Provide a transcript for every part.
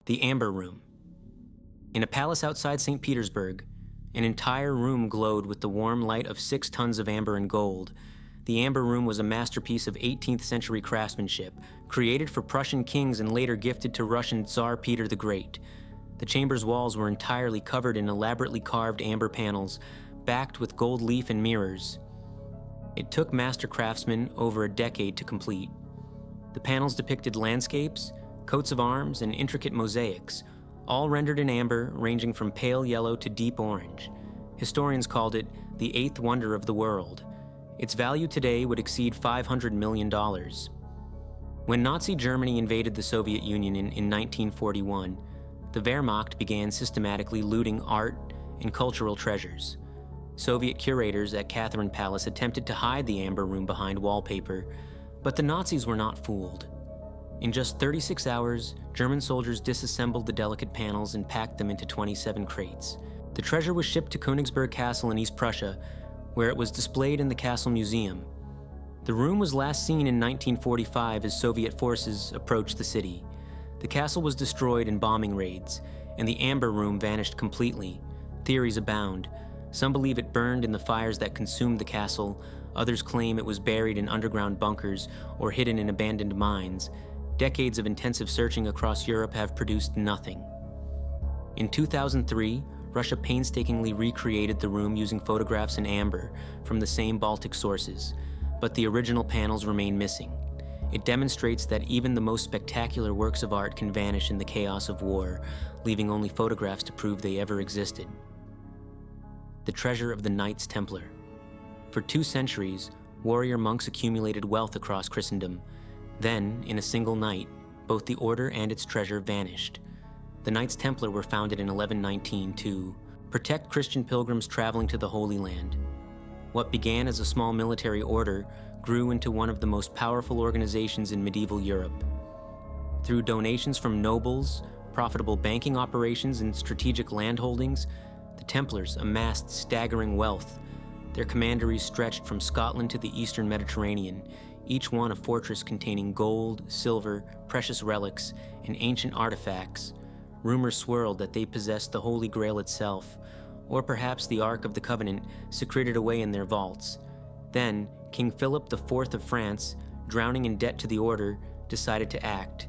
the Amber Room. In a palace outside St. Petersburg, an entire room glowed with the warm light of 6 tons of amber and gold. The Amber Room was a masterpiece of 18th century craftsmanship, created for Prussian kings and later gifted to Russian Tsar Peter the Great. The chamber's walls were entirely covered in elaborately carved amber panels, backed with gold leaf and mirrors. It took master craftsmen over a decade to complete. The panels depicted landscapes, coats of arms, and intricate mosaics, all rendered in amber, ranging from pale yellow to deep orange. Historians called it the 8th wonder of the world. Its value today would exceed $500 million. When Nazi Germany invaded the Soviet Union in 1941, the Wehrmacht began systematically looting art and cultural treasures. Soviet curators at Catherine Palace attempted to hide the Amber Room behind wallpaper, but the Nazis were not fooled. In just 36 hours, German soldiers disassembled the delicate panels and packed them into 27 crates. The treasure was shipped to Königsberg Castle in East Prussia, where it was displayed in the Castle Museum. The room was last seen in 1945 as Soviet forces approached the city. The castle was destroyed in bombing raids, and the Amber Room vanished completely. Theories abound. Some believe it burned in the fires that consumed the castle. Others claim it was buried in underground bunkers or hidden in abandoned mines. Decades of intensive searching across Europe have produced nothing. In 2003, Russia painstakingly recreated the room using photographs in amber from the same Baltic sources, but the original panels remain missing. It demonstrates that even the most spectacular works of art can vanish in the chaos of war, leaving only photographs to prove they ever existed. The treasure of the Knights Templar. For 2 centuries, warrior monks accumulated wealth across Christendom. Then, in a single night, both the order and its treasure vanished. The Knights Templar were founded in 1119 to protect Christian pilgrims traveling to the Holy Land. What began as a small military order grew into one of the most powerful organizations in medieval Europe. Through donations from nobles, profitable banking operations, and strategic landholdings, the Templars amassed staggering wealth. Their commanderies stretched from Scotland to the eastern Mediterranean, each one a fortress containing gold, silver, precious relics, and ancient artifacts. Rumors swirled that they possessed the Holy Grail itself, or perhaps the Ark of the Covenant secreted away in their vaults. Then, King Philip IV of France, drowning in debt to the order, decided to act.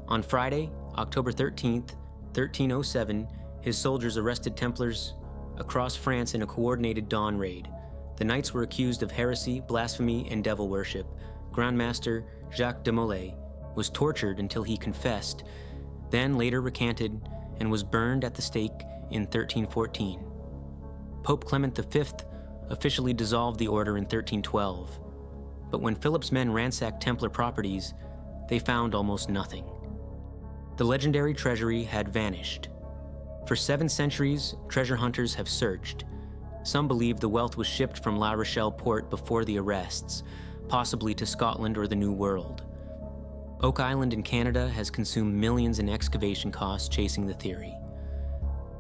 On Friday, October 13th, 1307, his soldiers arrested Templars across France in a coordinated dawn raid. The knights were accused of heresy, blasphemy, and devil worship. Grand Master Jacques de Molay was tortured until he confessed, then later recanted, and was burned at the stake in 1314. Pope Clement V officially dissolved the order in 1312, but when Philip's men ransacked Templar properties, they found almost nothing. The legendary treasury had vanished. For 7 centuries, treasure hunters have searched. Some believe the wealth was shipped from La Rochelle port before the arrests, possibly to Scotland or the New World. Oak Island in Canada has consumed millions in excavation costs chasing the theory.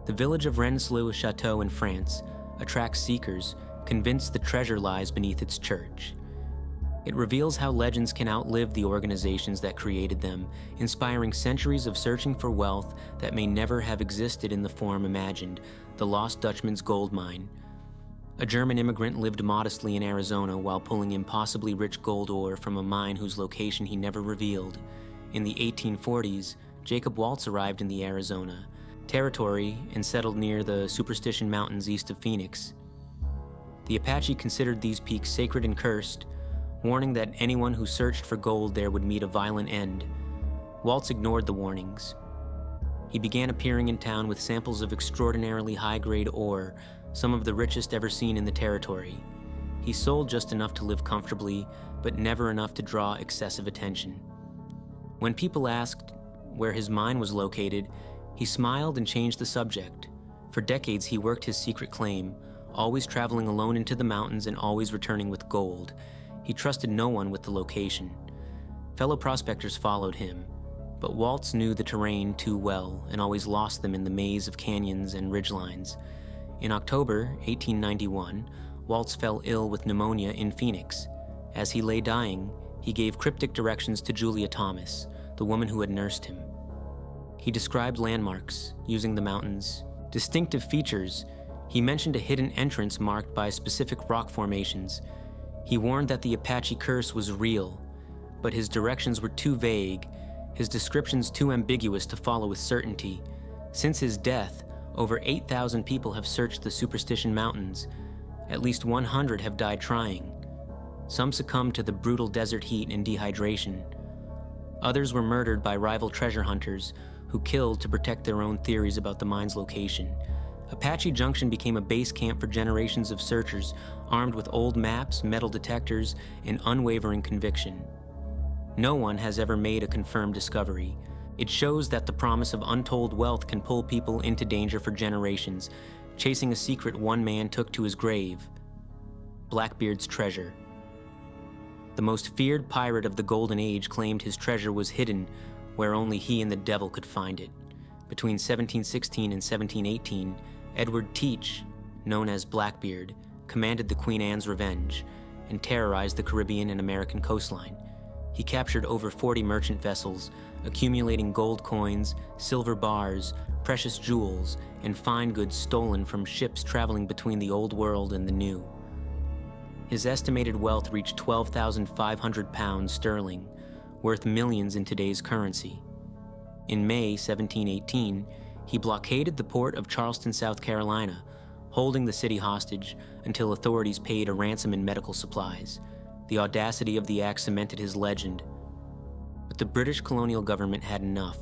The village of Rennes-le-Château in France attracts seekers, convinced the treasure lies beneath its church. It reveals how legends can outlive the organizations that created them, inspiring centuries of searching for wealth that may never have existed in the form imagined, the lost Dutchman's gold mine. A German immigrant lived modestly in Arizona while pulling impossibly rich gold ore from a mine whose location he never revealed. In the 1840s, Jacob Waltz arrived in the Arizona territory and settled near the Superstition Mountains east of Phoenix. The Apache considered these peaks sacred and cursed, warning that anyone who searched for gold there would meet a violent end. Waltz ignored the warnings. He began appearing in town with samples of extraordinarily high-grade ore, some of the richest ever seen in the territory. He sold just enough to live comfortably, but never enough to draw excessive attention. When people asked where his mine was located, he smiled and changed the subject. For decades, he worked his secret claim, always traveling alone into the mountains and always returning with gold. He trusted no one with the location. Fellow prospectors followed him, but Waltz knew the terrain too well and always lost them in the maze of canyons and ridgelines. In October 1891, Waltz fell ill with pneumonia in Phoenix. As he lay dying, he gave cryptic directions to Julia Thomas, the woman who had nursed him. He described landmarks using the mountains. Distinctive features, he mentioned a hidden entrance marked by specific rock formations. He warned that the Apache curse was real, but his directions were too vague, his descriptions too ambiguous to follow with certainty. Since his death, over 8,000 people have searched the Superstition Mountains. At least 100 have died trying. Some succumbed to the brutal desert heat and dehydration. Others were murdered by rival treasure hunters who killed to protect their own theories about the mine's location. Apache Junction became a base camp for generations of searchers armed with old maps, metal detectors, and unwavering conviction. No one has ever made a confirmed discovery. It shows that the promise of untold wealth can pull people into danger for generations, chasing a secret one man took to his grave: Blackbeard's treasure. The most feared pirate of the Golden Age claimed his treasure was hidden where only he and the devil could find it. Between 1716 and 1718, Edward Teach, known as Blackbeard, commanded the Queen Anne's Revenge and terrorized the Caribbean and American coastline. He captured over 40 merchant vessels, accumulating gold coins, silver bars, precious jewels, and fine goods stolen from ships traveling between the Old World and the New. His estimated wealth reached 12,500 pounds sterling, worth millions in today's currency. In May 1718, he blockaded the port of Charleston, South Carolina, holding the city hostage until authorities paid a ransom in medical supplies. The audacity of the act cemented his legend. But the British colonial government had enough.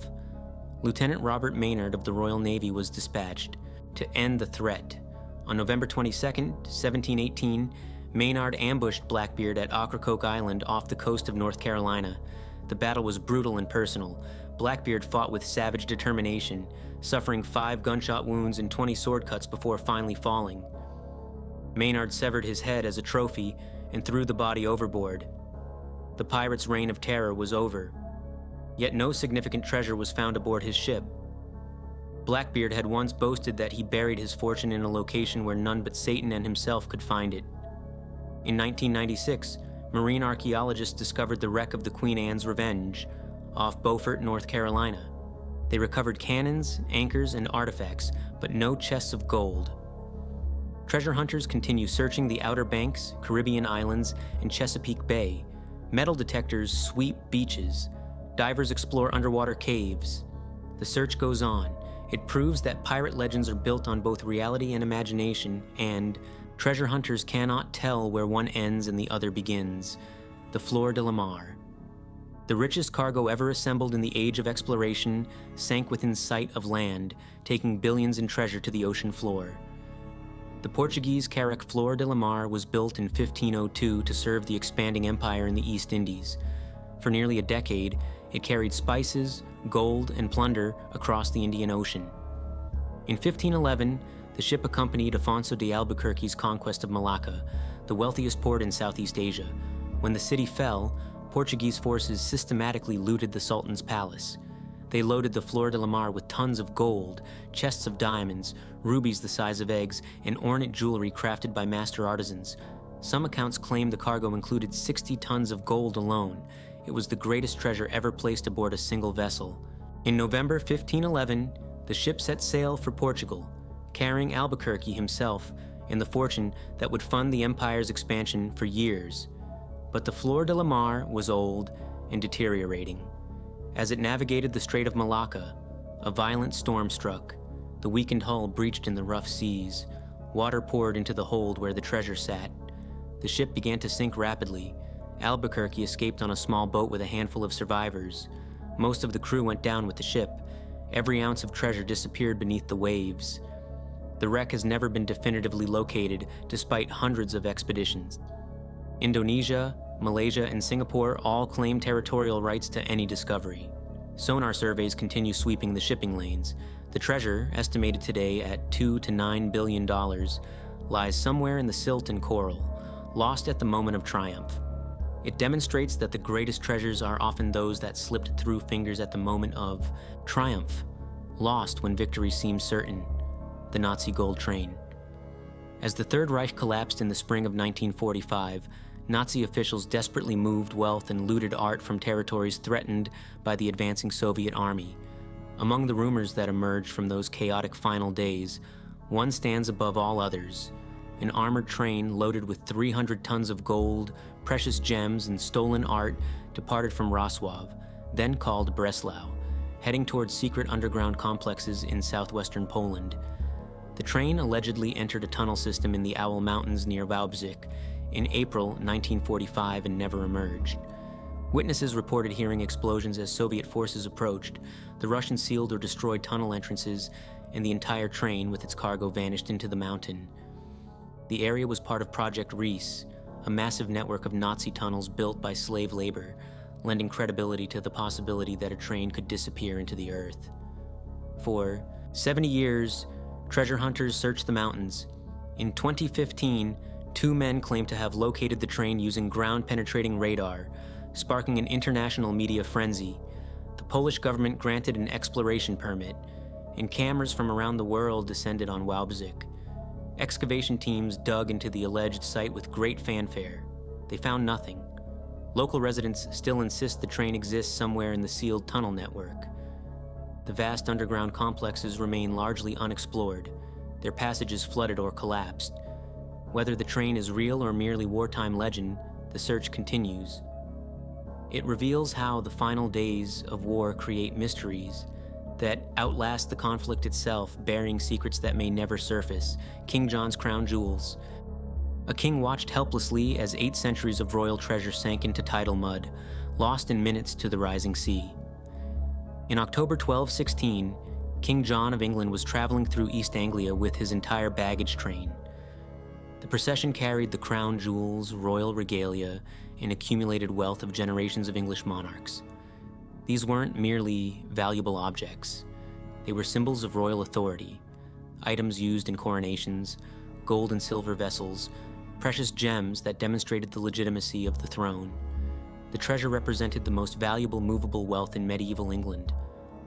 Lieutenant Robert Maynard of the Royal Navy was dispatched to end the threat. On November 22, 1718, Maynard ambushed Blackbeard at Ocracoke Island off the coast of North Carolina. The battle was brutal and personal. Blackbeard fought with savage determination, suffering 5 gunshot wounds and 20 sword cuts before finally falling. Maynard severed his head as a trophy and threw the body overboard. The pirate's reign of terror was over. Yet no significant treasure was found aboard his ship. Blackbeard had once boasted that he buried his fortune in a location where none but Satan and himself could find it. In 1996, marine archaeologists discovered the wreck of the Queen Anne's Revenge off Beaufort, North Carolina. They recovered cannons, anchors, and artifacts, but no chests of gold. Treasure hunters continue searching the Outer Banks, Caribbean islands, and Chesapeake Bay. Metal detectors sweep beaches. Divers explore underwater caves. The search goes on. It proves that pirate legends are built on both reality and imagination, and treasure hunters cannot tell where one ends and the other begins. The Flor de la Mar. The richest cargo ever assembled in the age of exploration sank within sight of land, taking billions in treasure to the ocean floor. The Portuguese carrack Flor de la Mar was built in 1502 to serve the expanding empire in the East Indies. For nearly a decade, it carried spices, gold, and plunder across the Indian Ocean. In 1511, the ship accompanied Afonso de Albuquerque's conquest of Malacca, the wealthiest port in Southeast Asia. When the city fell, Portuguese forces systematically looted the Sultan's palace. They loaded the Flor de la Mar with tons of gold, chests of diamonds, rubies the size of eggs, and ornate jewelry crafted by master artisans. Some accounts claim the cargo included 60 tons of gold alone. It was the greatest treasure ever placed aboard a single vessel. In November 1511, the ship set sail for Portugal, carrying Albuquerque himself and the fortune that would fund the empire's expansion for years. But the Flor de la Mar was old and deteriorating. As it navigated the Strait of Malacca, a violent storm struck. The weakened hull breached in the rough seas. Water poured into the hold where the treasure sat. The ship began to sink rapidly. Albuquerque escaped on a small boat with a handful of survivors. Most of the crew went down with the ship. Every ounce of treasure disappeared beneath the waves. The wreck has never been definitively located, despite hundreds of expeditions. Indonesia, Malaysia, and Singapore all claim territorial rights to any discovery. Sonar surveys continue sweeping the shipping lanes. The treasure, estimated today at $2 to $9 billion, lies somewhere in the silt and coral, lost at the moment of triumph. It demonstrates that the greatest treasures are often those that slipped through fingers at the moment of triumph, lost when victory seemed certain. The Nazi gold train. As the Third Reich collapsed in the spring of 1945, Nazi officials desperately moved wealth and looted art from territories threatened by the advancing Soviet army. Among the rumors that emerged from those chaotic final days, one stands above all others: an armored train loaded with 300 tons of gold, precious gems, and stolen art departed from Wrocław, then called Breslau, heading towards secret underground complexes in southwestern Poland. The train allegedly entered a tunnel system in the Owl Mountains near Wałbrzych in April 1945 and never emerged. Witnesses reported hearing explosions as Soviet forces approached. The Russians sealed or destroyed tunnel entrances, and the entire train with its cargo vanished into the mountain. The area was part of Project Reese, a massive network of Nazi tunnels built by slave labor, lending credibility to the possibility that a train could disappear into the earth. For 70 years, treasure hunters searched the mountains. In 2015, 2 men claimed to have located the train using ground-penetrating radar, sparking an international media frenzy. The Polish government granted an exploration permit, and cameras from around the world descended on Wałbrzych. Excavation teams dug into the alleged site with great fanfare. They found nothing. Local residents still insist the train exists somewhere in the sealed tunnel network. The vast underground complexes remain largely unexplored, their passages flooded or collapsed. Whether the train is real or merely wartime legend, the search continues. It reveals how the final days of war create mysteries that outlast the conflict itself, burying secrets that may never surface. King John's crown jewels. A king watched helplessly as 8 centuries of royal treasure sank into tidal mud, lost in minutes to the rising sea. In October 1216, King John of England was traveling through East Anglia with his entire baggage train. The procession carried the crown jewels, royal regalia, and accumulated wealth of generations of English monarchs. These weren't merely valuable objects. They were symbols of royal authority, items used in coronations, gold and silver vessels, precious gems that demonstrated the legitimacy of the throne. The treasure represented the most valuable movable wealth in medieval England.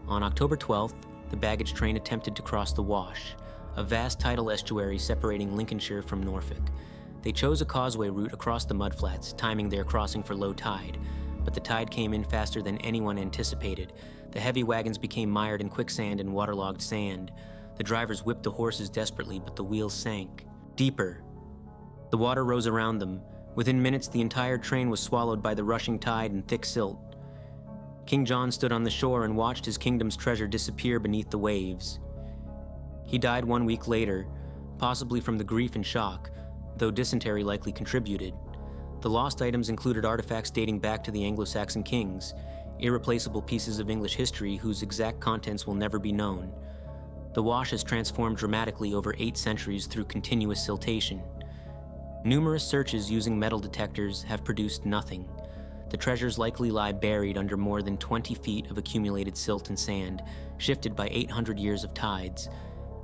On October 12th, the baggage train attempted to cross the Wash, a vast tidal estuary separating Lincolnshire from Norfolk. They chose a causeway route across the mudflats, timing their crossing for low tide, but the tide came in faster than anyone anticipated. The heavy wagons became mired in quicksand and waterlogged sand. The drivers whipped the horses desperately, but the wheels sank deeper. The water rose around them. Within minutes, the entire train was swallowed by the rushing tide and thick silt. King John stood on the shore and watched his kingdom's treasure disappear beneath the waves. He died 1 week later, possibly from the grief and shock, though dysentery likely contributed. The lost items included artifacts dating back to the Anglo-Saxon kings, irreplaceable pieces of English history whose exact contents will never be known. The Wash has transformed dramatically over 8 centuries through continuous siltation. Numerous searches using metal detectors have produced nothing. The treasures likely lie buried under more than 20 feet of accumulated silt and sand, shifted by 800 years of tides.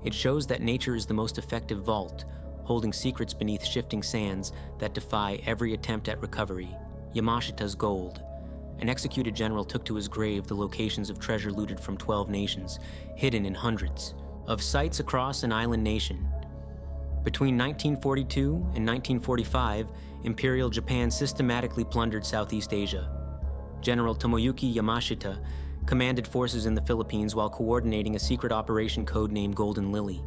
It shows that nature is the most effective vault, holding secrets beneath shifting sands that defy every attempt at recovery. Yamashita's gold. An executed general took to his grave the locations of treasure looted from 12 nations, hidden in hundreds of sites across an island nation. Between 1942 and 1945, Imperial Japan systematically plundered Southeast Asia. General Tomoyuki Yamashita commanded forces in the Philippines while coordinating a secret operation codenamed Golden Lily.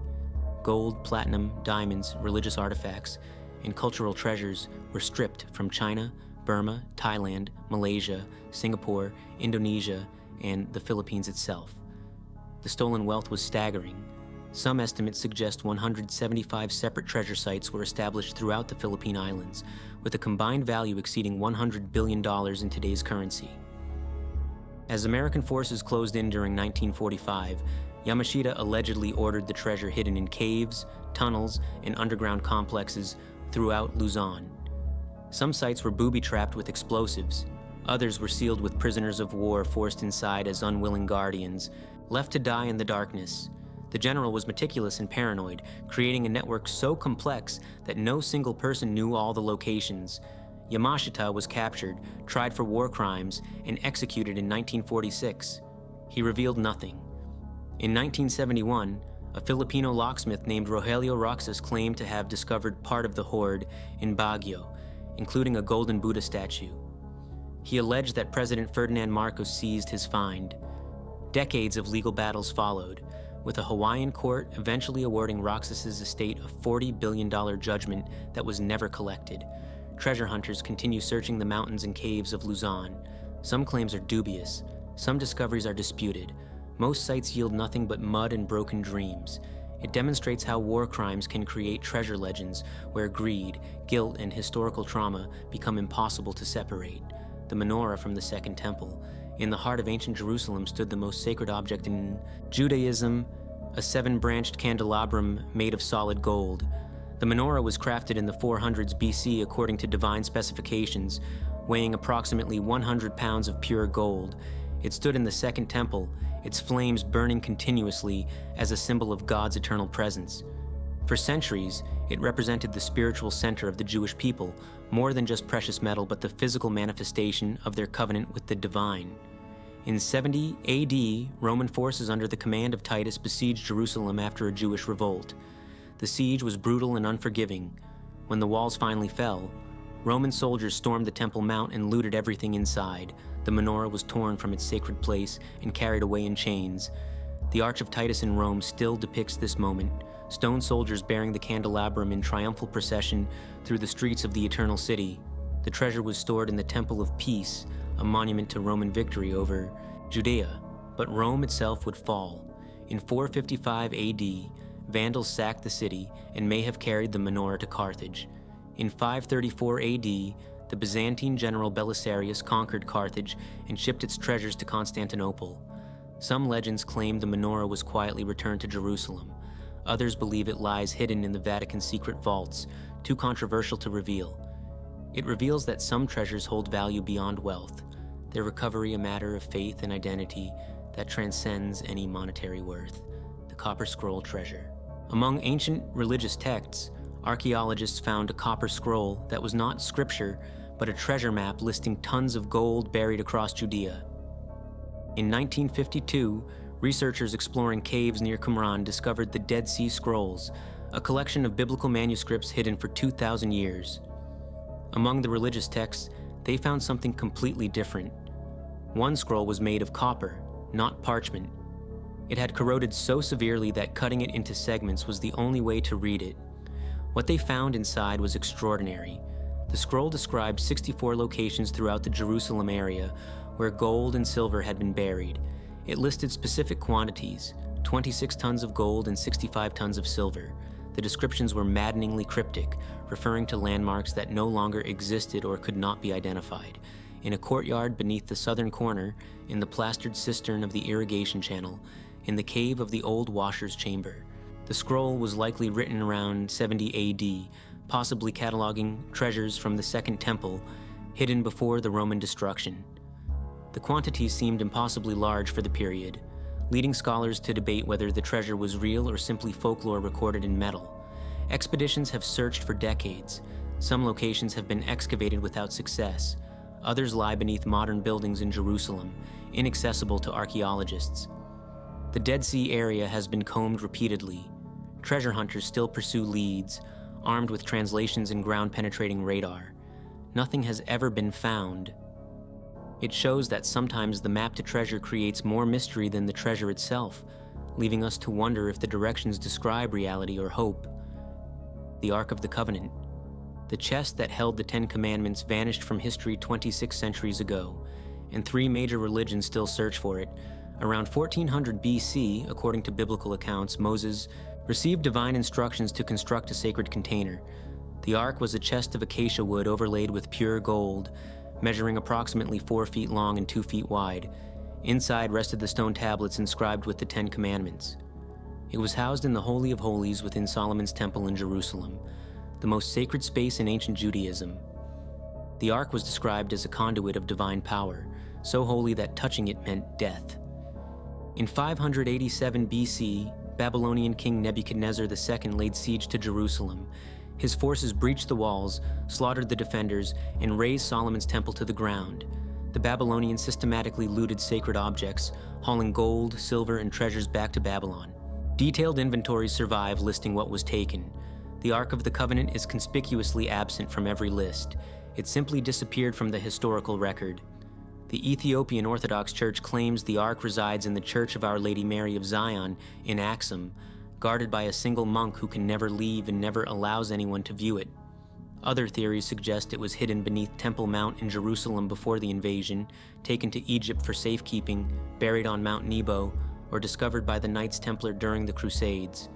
Gold, platinum, diamonds, religious artifacts, and cultural treasures were stripped from China, Burma, Thailand, Malaysia, Singapore, Indonesia, and the Philippines itself. The stolen wealth was staggering. Some estimates suggest 175 separate treasure sites were established throughout the Philippine Islands, with a combined value exceeding $100 billion in today's currency. As American forces closed in during 1945, Yamashita allegedly ordered the treasure hidden in caves, tunnels, and underground complexes throughout Luzon. Some sites were booby-trapped with explosives. Others were sealed with prisoners of war forced inside as unwilling guardians, left to die in the darkness. The general was meticulous and paranoid, creating a network so complex that no single person knew all the locations. Yamashita was captured, tried for war crimes, and executed in 1946. He revealed nothing. In 1971, a Filipino locksmith named Rogelio Roxas claimed to have discovered part of the hoard in Baguio, including a golden Buddha statue. He alleged that President Ferdinand Marcos seized his find. Decades of legal battles followed, with a Hawaiian court eventually awarding Roxas's estate a $40 billion judgment that was never collected. Treasure hunters continue searching the mountains and caves of Luzon. Some claims are dubious, some discoveries are disputed. Most sites yield nothing but mud and broken dreams. It demonstrates how war crimes can create treasure legends where greed, guilt, and historical trauma become impossible to separate. The Menorah from the Second Temple. In the heart of ancient Jerusalem stood the most sacred object in Judaism, a 7-branched candelabrum made of solid gold. The menorah was crafted in the 400s BC according to divine specifications, weighing approximately 100 pounds of pure gold. It stood in the Second Temple, its flames burning continuously as a symbol of God's eternal presence. For centuries, it represented the spiritual center of the Jewish people, more than just precious metal but the physical manifestation of their covenant with the divine. In 70 AD, Roman forces under the command of Titus besieged Jerusalem after a Jewish revolt. The siege was brutal and unforgiving. When the walls finally fell, Roman soldiers stormed the Temple Mount and looted everything inside. The menorah was torn from its sacred place and carried away in chains. The Arch of Titus in Rome still depicts this moment, stone soldiers bearing the candelabrum in triumphal procession through the streets of the Eternal City. The treasure was stored in the Temple of Peace, a monument to Roman victory over Judea, but Rome itself would fall. In 455 AD, Vandals sacked the city and may have carried the menorah to Carthage. In 534 AD, the Byzantine general Belisarius conquered Carthage and shipped its treasures to Constantinople. Some legends claim the menorah was quietly returned to Jerusalem. Others believe it lies hidden in the Vatican's secret vaults, too controversial to reveal. It reveals that some treasures hold value beyond wealth, their recovery a matter of faith and identity that transcends any monetary worth. The Copper Scroll treasure. Among ancient religious texts, archaeologists found a copper scroll that was not scripture, but a treasure map listing tons of gold buried across Judea. In 1952, researchers exploring caves near Qumran discovered the Dead Sea Scrolls, a collection of biblical manuscripts hidden for 2,000 years. Among the religious texts, they found something completely different. One scroll was made of copper, not parchment. It had corroded so severely that cutting it into segments was the only way to read it. What they found inside was extraordinary. The scroll described 64 locations throughout the Jerusalem area where gold and silver had been buried. It listed specific quantities, 26 tons of gold and 65 tons of silver. The descriptions were maddeningly cryptic, referring to landmarks that no longer existed or could not be identified. In a courtyard beneath the southern corner, in the plastered cistern of the irrigation channel, in the cave of the old washer's chamber. The scroll was likely written around 70 AD, possibly cataloging treasures from the Second Temple, hidden before the Roman destruction. The quantities seemed impossibly large for the period, leading scholars to debate whether the treasure was real or simply folklore recorded in metal. Expeditions have searched for decades. Some locations have been excavated without success. Others lie beneath modern buildings in Jerusalem, inaccessible to archaeologists. The Dead Sea area has been combed repeatedly. Treasure hunters still pursue leads, armed with translations and ground-penetrating radar. Nothing has ever been found. It shows that sometimes the map to treasure creates more mystery than the treasure itself, leaving us to wonder if the directions describe reality or hope. The Ark of the Covenant. The chest that held the Ten Commandments vanished from history 26 centuries ago, and 3 major religions still search for it. Around 1400 BC, according to biblical accounts, Moses received divine instructions to construct a sacred container. The ark was a chest of acacia wood overlaid with pure gold, measuring approximately 4 feet long and 2 feet wide. Inside rested the stone tablets inscribed with the 10 Commandments. It was housed in the Holy of Holies within Solomon's Temple in Jerusalem, the most sacred space in ancient Judaism. The ark was described as a conduit of divine power, so holy that touching it meant death. In 587 BC, Babylonian King Nebuchadnezzar II laid siege to Jerusalem. His forces breached the walls, slaughtered the defenders, and razed Solomon's temple to the ground. The Babylonians systematically looted sacred objects, hauling gold, silver, and treasures back to Babylon. Detailed inventories survive listing what was taken. The Ark of the Covenant is conspicuously absent from every list. It simply disappeared from the historical record. The Ethiopian Orthodox Church claims the Ark resides in the Church of Our Lady Mary of Zion in Axum, guarded by a single monk who can never leave and never allows anyone to view it. Other theories suggest it was hidden beneath Temple Mount in Jerusalem before the invasion, taken to Egypt for safekeeping, buried on Mount Nebo, or discovered by the Knights Templar during the Crusades.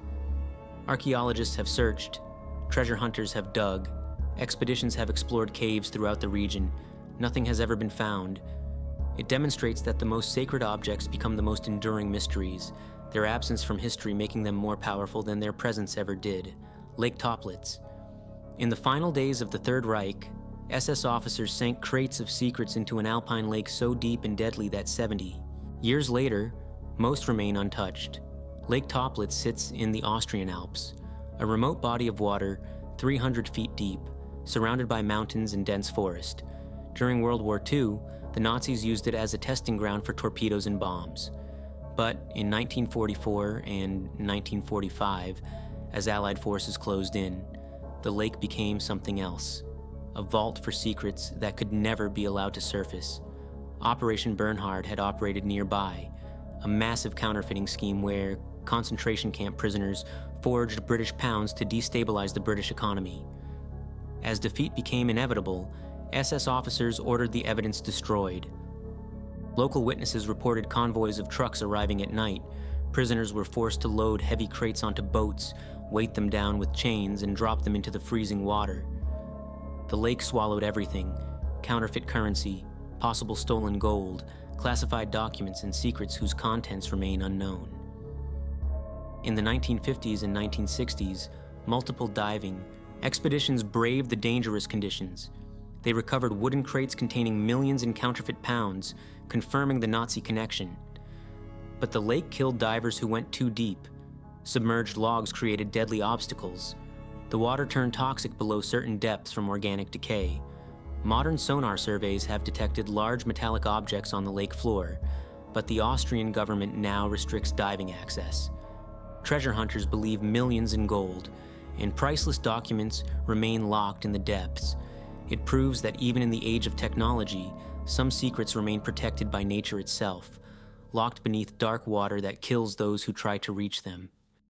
Archaeologists have searched, treasure hunters have dug, expeditions have explored caves throughout the region. Nothing has ever been found. It demonstrates that the most sacred objects become the most enduring mysteries, their absence from history making them more powerful than their presence ever did. Lake Toplitz. In the final days of the Third Reich, SS officers sank crates of secrets into an alpine lake so deep and deadly that 70 years later, most remain untouched. Lake Toplitz sits in the Austrian Alps, a remote body of water 300 feet deep, surrounded by mountains and dense forest. During World War II, the Nazis used it as a testing ground for torpedoes and bombs. But in 1944 and 1945, as Allied forces closed in, the lake became something else, a vault for secrets that could never be allowed to surface. Operation Bernhard had operated nearby, a massive counterfeiting scheme where concentration camp prisoners forged British pounds to destabilize the British economy. As defeat became inevitable, SS officers ordered the evidence destroyed. Local witnesses reported convoys of trucks arriving at night. Prisoners were forced to load heavy crates onto boats, weight them down with chains, and drop them into the freezing water. The lake swallowed everything: counterfeit currency, possible stolen gold, classified documents, and secrets whose contents remain unknown. In the 1950s and 1960s, multiple diving expeditions braved the dangerous conditions. They recovered wooden crates containing millions in counterfeit pounds, confirming the Nazi connection. But the lake killed divers who went too deep. Submerged logs created deadly obstacles. The water turned toxic below certain depths from organic decay. Modern sonar surveys have detected large metallic objects on the lake floor, but the Austrian government now restricts diving access. Treasure hunters believe millions in gold, and priceless documents remain locked in the depths. It proves that even in the age of technology, some secrets remain protected by nature itself, locked beneath dark water that kills those who try to reach them.